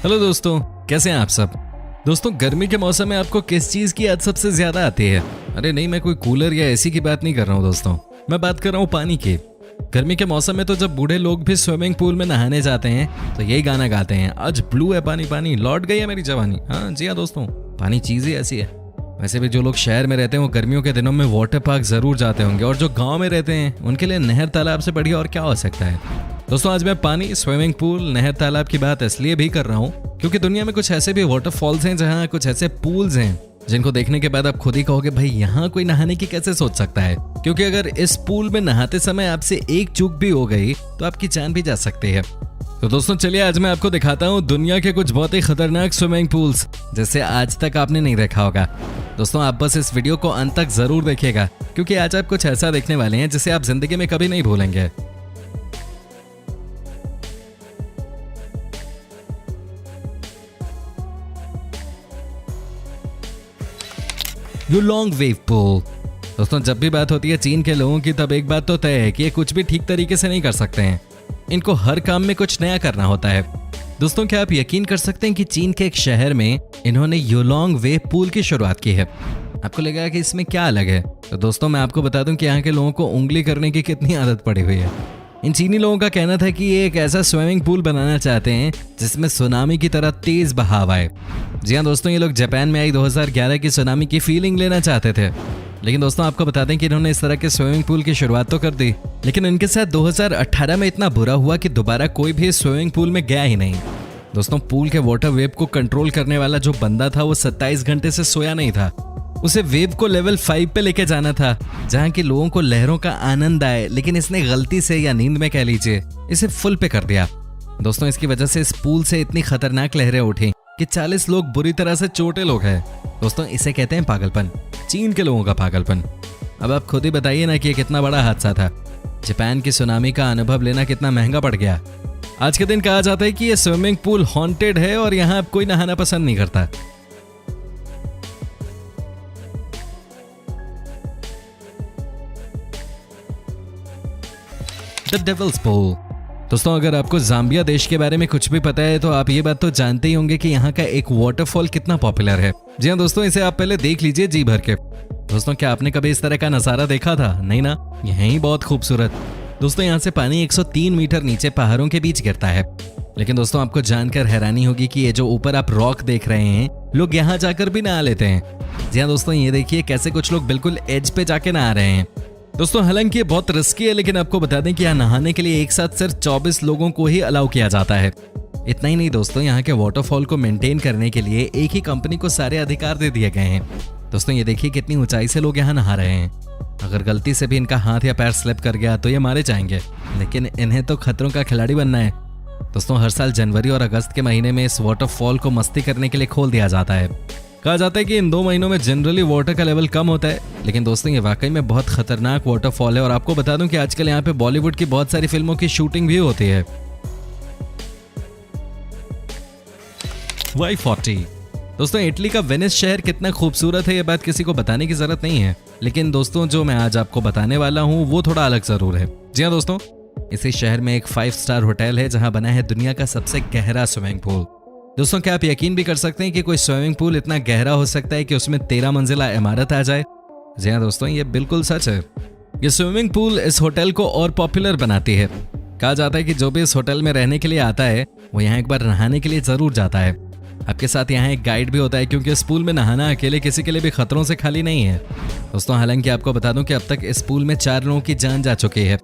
Hello दोस्तों, कैसे हैं आप सब। दोस्तों, गर्मी के मौसम में आपको किस चीज़ की याद सबसे ज़्यादा आती है? अरे नहीं, मैं कोई कूलर या एसी की बात नहीं कर रहा हूँ दोस्तों, मैं बात कर रहा हूँ पानी की। गर्मी के मौसम में तो जब बूढ़े लोग भी स्विमिंग पूल में नहाने जाते हैं तो यही गाना गाते हैं, आज ब्लू है पानी पानी, लौट गई है मेरी जवानी। हाँ जी हाँ दोस्तों, पानी चीज़ ही ऐसी है। वैसे भी जो लोग शहर में रहते हैं वो गर्मियों के दिनों में वाटर पार्क ज़रूर जाते होंगे, और जो गाँव में रहते हैं उनके लिए नहर तालाब से बढ़िया और क्या हो सकता है। दोस्तों, आज मैं पानी, स्विमिंग पूल, नहर तालाब की बात इसलिए भी कर रहा हूँ क्योंकि दुनिया में कुछ ऐसे भी वाटरफॉल्स हैं, जहाँ कुछ ऐसे पूल्स हैं जिनको देखने के बाद आप खुद ही कहोगे भाई यहाँ कोई नहाने की कैसे सोच सकता है, क्योंकि अगर इस पूल में नहाते समय आपसे एक चूक भी हो गई तो आपकी जान भी जा सकती है। तो दोस्तों चलिए, आज मैं आपको दिखाता हूँ दुनिया के कुछ बहुत ही खतरनाक स्विमिंग पूल्स जैसे आज तक आपने नहीं देखा होगा। दोस्तों, आप बस इस वीडियो को अंत तक जरूर देखिएगा क्योंकि आज आप कुछ ऐसा देखने वाले हैं जिसे आप जिंदगी में कभी नहीं भूलेंगे। युलोंग वेव पूल। दोस्तों, जब भी बात होती है चीन के लोगों की तब एक बात तो तय है कि ये कुछ भी ठीक तरीके से नहीं कर सकते हैं, इनको हर काम में कुछ नया करना होता है। दोस्तों, क्या आप यकीन कर सकते हैं कि चीन के एक शहर में इन्होंने युलोंग वेव पूल की शुरुआत की है। आपको लगेगा कि इसमें क्या अलग है, तो दोस्तों मैं आपको बता दूं कि यहाँ के लोगों को उंगली करने की कितनी आदत पड़ी हुई है। इन चीनी लोगों का कहना था कि ये एक ऐसा स्विमिंग पूल बनाना चाहते हैं जिसमें सुनामी की तरह तेज बहाव आए। जी हाँ दोस्तों, ये लोग जापान में आई 2011 की सुनामी की फीलिंग लेना चाहते थे। लेकिन दोस्तों, आपको बता दें कि इन्होंने इस तरह के स्विमिंग पूल की शुरुआत तो कर दी, लेकिन इनके साथ 2018 में इतना बुरा हुआ कि दोबारा कोई भी स्विमिंग पूल में गया ही नहीं। दोस्तों, पूल के वाटर वेव को कंट्रोल करने वाला जो बंदा था वो 27 घंटे से सोया नहीं था। उसे वेव को लेवल 5 पे लेके जाना था जहां के लोगों को लहरों का आनंद आए, लेकिन इसने गलती से या नींद में कह लीजिए इसे फुल पे कर दिया। दोस्तों, इसकी वजह से इस पूल से इतनी खतरनाक लहरें उठी कि 40 लोग बुरी तरह से चोटे लोग हैं। दोस्तों, इसे कहते हैं पागलपन, चीन के लोगों का पागलपन। अब आप खुद ही बताइए ना कि ये कितना बड़ा हादसा था। जापान की सुनामी का अनुभव लेना कितना महंगा पड़ गया। आज के दिन कहा जाता है कि ये स्विमिंग पूल हॉन्टेड है और यहाँ अब कोई नहाना पसंद नहीं करता। The devil's pool. दोस्तों, अगर आपको जाम्बिया देश के बारे में कुछ भी पता है तो आप ये बात तो जानते ही होंगे कि यहाँ का एक वाटरफॉल कितना पॉपुलर है। जी हाँ दोस्तों, इसे आप पहले देख लीजिए जी भर के। दोस्तों, क्या आपने कभी इस तरह का नजारा देखा था? नहीं ना, यह ही बहुत खूबसूरत। दोस्तों, यहाँ से पानी 103 मीटर नीचे पहाड़ों के बीच गिरता है। लेकिन दोस्तों, आपको जानकर हैरानी होगी कि ये जो ऊपर आप रॉक देख रहे हैं, लोग यहाँ जाकर भी नहा लेते हैं। जी हाँ दोस्तों, ये देखिए कैसे कुछ लोग बिल्कुल एज पे जाके नहा रहे हैं। दोस्तों, हालांकि ये बहुत रिस्की है, लेकिन आपको बता दें कि यहाँ नहाने के लिए एक साथ सिर्फ 24 लोगों को ही अलाउ किया जाता है। इतना ही नहीं दोस्तों, यहाँ के वाटरफॉल को मेंटेन करने के लिए एक ही कंपनी को सारे अधिकार दे दिए गए हैं। दोस्तों, ये देखिए कितनी ऊंचाई से लोग यहाँ नहा रहे हैं। अगर गलती से भी इनका हाथ या पैर स्लिप कर गया तो ये मारे जाएंगे, लेकिन इन्हें तो खतरों का खिलाड़ी बनना है। दोस्तों, हर साल जनवरी और अगस्त के महीने में इस वाटरफॉल को मस्ती करने के लिए खोल दिया जाता है। कहा जाता है कि इन 2 महीनों में जनरली वाटर का लेवल कम होता है, लेकिन दोस्तों ये वाकई में बहुत खतरनाक वाटरफॉल है। और आपको बता दूं कि आजकल यहाँ पे बॉलीवुड की बहुत सारी फिल्मों की शूटिंग भी होती है। Y40। दोस्तों, इटली का वेनिस शहर कितना खूबसूरत है ये बात किसी को बताने की जरूरत नहीं है, लेकिन दोस्तों जो मैं आज आपको बताने वाला हूँ वो थोड़ा अलग जरूर है। जी हाँ दोस्तों, इसी शहर में एक 5 स्टार होटल है जहाँ बना है दुनिया का सबसे गहरा स्विमिंग पूल। दोस्तों, क्या आप यकीन भी कर सकते हैं कि कोई स्विमिंग पूल इतना गहरा हो सकता है कि उसमें 13 मंजिला इमारत आ जाए? जी हाँ दोस्तों, ये बिल्कुल सच है। ये स्विमिंग पूल इस होटल को और पॉपुलर बनाती है। कहा जाता है कि जो भी इस होटल में रहने के लिए आता है वो यहाँ एक बार नहाने के लिए जरूर जाता है। आपके साथ यहाँ एक गाइड भी होता है, क्योंकि इस पूल में नहाना अकेले किसी के लिए भी खतरों से खाली नहीं है। दोस्तों, हालांकि आपको बता दूं कि अब तक इस पूल में 4 लोगों की जान जा चुकी है।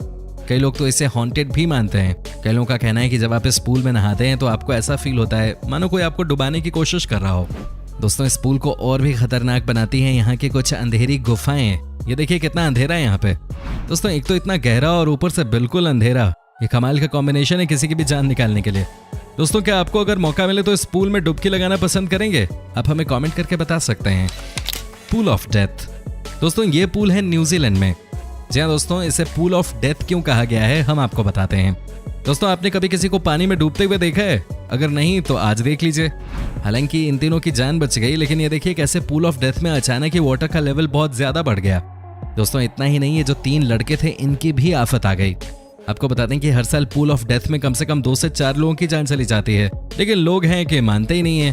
कई लोग तो इसे हॉन्टेड भी मानते हैं। कई लोगों का कहना है कि जब आप इस पूल में नहाते हैं तो आपको ऐसा फील होता है मानो कोई आपको डुबाने की कोशिश कर रहा हो। दोस्तों, इस पूल को और भी खतरनाक बनाती हैं यहाँ की कुछ अंधेरी गुफाएं। ये देखिए कितना अंधेरा है यहाँ पे। दोस्तों, एक तो इतना गहरा और ऊपर से बिल्कुल अंधेरा, ये कमाल का कॉम्बिनेशन है किसी की भी जान निकालने के लिए। दोस्तों, क्या आपको अगर मौका मिले तो इस पूल में डुबकी लगाना पसंद करेंगे? आप हमें कमेंट करके बता सकते हैं। Pool of death. दोस्तों, ये पूल है न्यूजीलैंड में। जी हाँ दोस्तों, इसे पूल ऑफ डेथ क्यों कहा गया है हम आपको बताते हैं। दोस्तों, आपने कभी किसी को पानी में डूबते हुए देखा है? अगर नहीं तो आज देख लीजिए। हालांकि इन तीनों की जान बच गई, लेकिन ये देखिए कैसे पूल ऑफ डेथ में अचानक ही वाटर का लेवल बहुत ज्यादा बढ़ गया। दोस्तों, इतना ही नहीं, ये जो 3 लड़के थे इनकी भी आफत आ गई। आपको बता दें कि हर साल पूल ऑफ डेथ में कम से कम 2 से 4 लोगों की जान चली जाती है, लेकिन लोग हैं कि मानते ही नहीं है।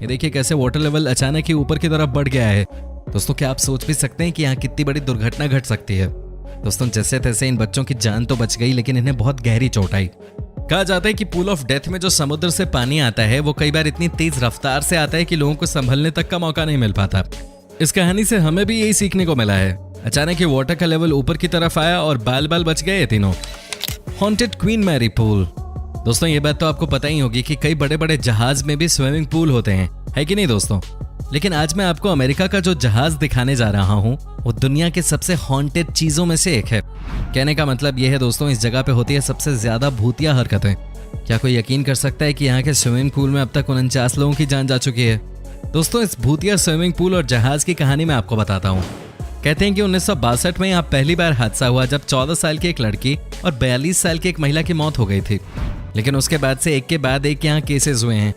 ये देखिए कैसे वाटर लेवल अचानक ही ऊपर की तरफ बढ़ गया है। दोस्तों क्या आप सोच भी सकते हैं कि यहाँ कितनी बड़ी दुर्घटना घट सकती है। दोस्तों जैसे तैसे इन बच्चों की जान तो बच गई, लेकिन इन्हें बहुत गहरी चोट आई। कहा जाता है कि पूल ऑफ डेथ में जो समुद्र से पानी आता है वो कई बार इतनी तेज रफ्तार से आता है कि लोगों को संभलने तक का मौका नहीं मिल पाता। इस कहानी से हमें भी यही सीखने को मिला है। अचानक ही वाटर का लेवल ऊपर की तरफ आया और बाल बाल बच गए तीनों। Haunted Queen Mary pool. दोस्तों ये बात तो आपको पता ही होगी कि कई बड़े बड़े जहाज में भी स्विमिंग पूल होते हैं, है कि नहीं दोस्तों। लेकिन आज मैं आपको अमेरिका का जो जहाज दिखाने जा रहा हूँ वो दुनिया के सबसे हॉन्टेड चीजों में से एक है। कहने का मतलब ये है दोस्तों, इस जगह पे होती है सबसे ज्यादा भूतिया हरकतें। क्या कोई यकीन कर सकता है कि यहाँ के स्विमिंग पूल में अब तक 49 लोगों की जान जा चुकी है। दोस्तों इस भूतिया स्विमिंग पूल और जहाज की कहानी मैं आपको बताता हूँ। कहते हैं कि 1962 में यहाँ पहली बार हादसा हुआ जब 14 साल की एक लड़की और 42 साल की एक महिला की मौत हो गई थी। लेकिन उसके बाद से एक के बाद एक यहाँ केसेस हुए हैं।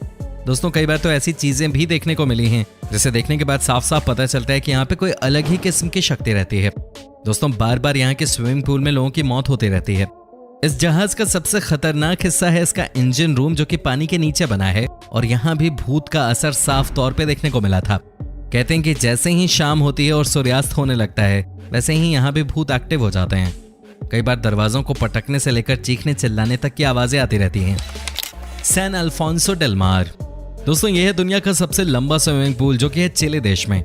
दोस्तों कई बार तो ऐसी चीजें भी देखने को मिली हैं जिसे देखने के बाद साफ साफ पता चलता है कि यहाँ पे कोई अलग ही किस्म की शक्ति रहती है। दोस्तों बार बार यहाँ के स्विमिंग पूल में लोगों की मौत होती रहती है। इस जहाज का सबसे खतरनाक हिस्सा है इसका इंजन रूम, जो कि पानी के नीचे बना है, और यहाँ भी भूत का असर साफ तौर पे देखने को मिला था। कहते हैं कि जैसे ही शाम होती है और सूर्यास्त होने लगता है वैसे ही यहाँ भी भूत एक्टिव हो जाते हैं। कई बार दरवाजों को पटकने से लेकर चीखने चिल्लाने तक की आवाजें आती रहती हैं। सैन अल्फोंसो डेल मार। दोस्तों यह है दुनिया का सबसे लंबा स्विमिंग पूल, जो कि है चिली देश में।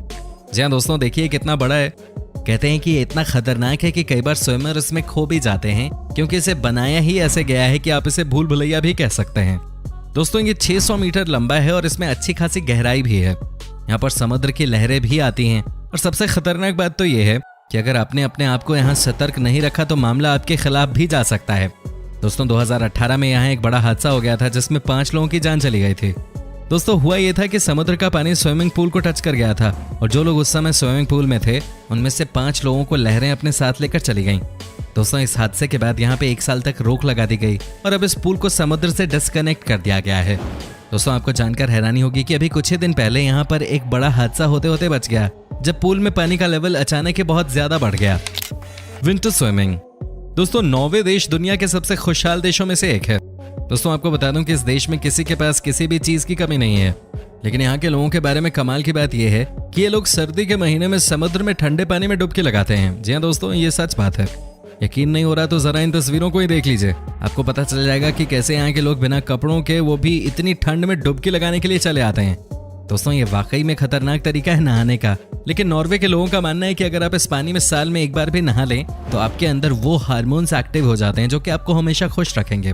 जी हाँ दोस्तों देखिए कितना बड़ा है। कहते हैं कि ये इतना खतरनाक है कि कई बार स्विमर इसमें खो भी जाते हैं, क्योंकि इसे बनाया ही ऐसे गया है कि आप इसे भूल भुलैया भी कह सकते हैं। दोस्तों ये 600 मीटर लंबा है और इसमें अच्छी खासी गहराई भी है। यहाँ पर समुद्र की लहरें भी आती हैं, और सबसे खतरनाक बात तो ये है कि अगर आपने अपने आप को यहाँ सतर्क नहीं रखा तो मामला आपके खिलाफ भी जा सकता है। दोस्तों 2018 में यहाँ एक बड़ा हादसा हो गया था जिसमें 5 लोगों की जान चली गई थी। दोस्तों हुआ ये था कि समुद्र का पानी स्विमिंग पूल को टच कर गया था, और जो लोग उस समय स्विमिंग पूल में थे उनमें से 5 लोगों को लहरें अपने साथ लेकर चली गईं। दोस्तों इस हादसे के बाद यहाँ पे 1 साल तक रोक लगा दी गई और अब इस पुल को समुद्र से डिस्कनेक्ट कर दिया गया है। दोस्तों आपको जानकर हैरानी होगी कि अभी कुछ ही दिन पहले यहाँ पर एक बड़ा हादसा होते होते बच गया, जब पूल में पानी का लेवल अचानक ही बहुत ज्यादा बढ़ गया। Winter swimming. दोस्तों नॉर्वे देश दुनिया के सबसे खुशहाल देशों में से एक है। दोस्तों आपको बता दूं कि इस देश में किसी के पास किसी भी चीज की कमी नहीं है, लेकिन यहाँ के लोगों के बारे में कमाल की बात यह है कि ये लोग सर्दी के महीने में समुद्र में ठंडे पानी में डुबकी लगाते हैं। जी हाँ दोस्तों ये सच बात है। यकीन नहीं हो रहा तो जरा इन तस्वीरों को ही देख लीजिए, आपको पता चल जाएगा कि कैसे यहाँ के लोग बिना कपड़ों के, वो भी इतनी ठंड में डुबकी लगाने के लिए चले आते हैं। दोस्तों ये वाकई में खतरनाक तरीका है नहाने का, लेकिन नॉर्वे के लोगों का मानना है कि अगर आप इस पानी में साल में एक बार भी नहा लें तो आपके अंदर वो हार्मोन्स एक्टिव हो जाते हैं जो कि आपको हमेशा खुश रखेंगे।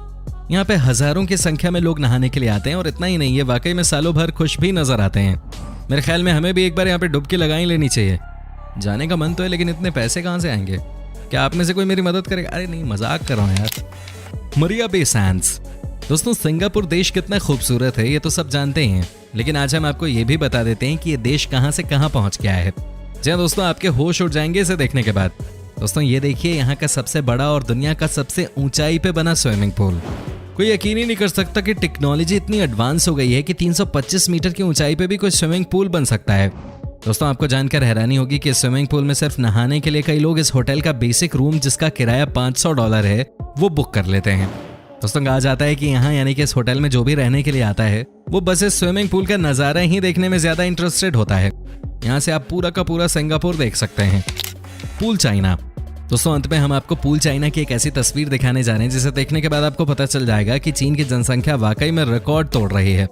यहाँ पे हजारों की संख्या में लोग नहाने के लिए आते हैं, और इतना ही नहीं, ये वाकई में सालों भर खुश भी नजर आते हैं। मेरे ख्याल में हमें भी एक बार यहाँ पे डुबकी लगा ही लेनी चाहिए। जाने का मन तो है, लेकिन इतने पैसे कहाँ से आएंगे? क्या आप में से कोई मेरी मदद करेगा? अरे नहीं, मजाक कर रहा हूँ यार। मरिया बे सैंड्स। दोस्तों सिंगापुर देश कितना खूबसूरत है ये तो सब जानते ही हैं, लेकिन आज हम आपको ये भी बता देते हैं कि ये देश कहाँ से कहाँ पहुँच गया है। जी हाँ दोस्तों आपके होश उड़ जाएंगे इसे देखने के बाद। दोस्तों ये देखिए यहाँ का सबसे बड़ा और दुनिया का सबसे ऊंचाई पे बना स्विमिंग पूल। कोई यकीन ही नहीं कर सकता कि टेक्नोलॉजी इतनी एडवांस हो गई है कि 325 मीटर की ऊंचाई पे भी कोई स्विमिंग पूल बन सकता है। दोस्तों आपको जानकर हैरानी होगी कि स्विमिंग पूल में सिर्फ नहाने के लिए कई लोग इस होटल का बेसिक रूम, जिसका किराया $500 है, वो बुक कर लेते हैं। दोस्तों कहा जाता है कि यहाँ यानी कि इस होटल में जो भी रहने के लिए आता है वो बस इस स्विमिंग पूल का नज़ारा ही देखने में ज्यादा इंटरेस्टेड होता है। यहाँ से आप पूरा का पूरा सिंगापुर देख सकते हैं। Pool China. दोस्तों अंत में हम आपको पूल चाइना की एक ऐसी तस्वीर दिखाने जा रहे हैं जिसे देखने के बाद आपको पता चल जाएगा कि चीन की जनसंख्या वाकई में रिकॉर्ड तोड़ रही है।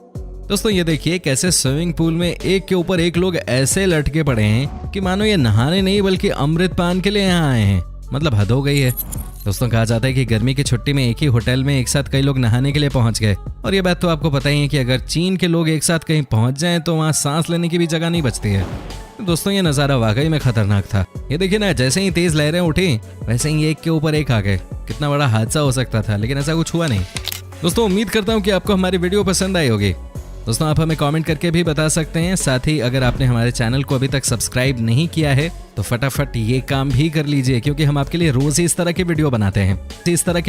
दोस्तों ये देखिए कैसे स्विमिंग पूल में एक के ऊपर एक लोग ऐसे लटके पड़े हैं कि मानो ये नहाने नहीं बल्कि अमृत पान के लिए यहाँ आए हैं। मतलब हद हो गई है। दोस्तों कहा जाता है कि गर्मी की छुट्टी में एक ही होटल में एक साथ कई लोग नहाने के लिए पहुंच गए, और ये बात तो आपको पता ही है कि अगर चीन के लोग एक साथ कहीं पहुंच जाएं तो वहां सांस लेने की भी जगह नहीं बचती है। दोस्तों ये नज़ारा वाकई में खतरनाक था। ये देखिए ना, जैसे ही तेज लहरें उठी वैसे ही एक के ऊपर एक आ गए। कितना बड़ा हादसा हो सकता था, लेकिन ऐसा कुछ हुआ नहीं। दोस्तों उम्मीद करता हूँ कि आपको हमारी वीडियो पसंद आई होगी। दोस्तों आप हमें कमेंट करके भी बता सकते हैं। साथ ही अगर आपने हमारे चैनल को अभी तक सब्सक्राइब नहीं किया है तो फटाफट ये काम भी कर लीजिए, क्योंकि हम आपके लिए रोज ही इस तरह की वीडियो बनाते हैं। इस तरह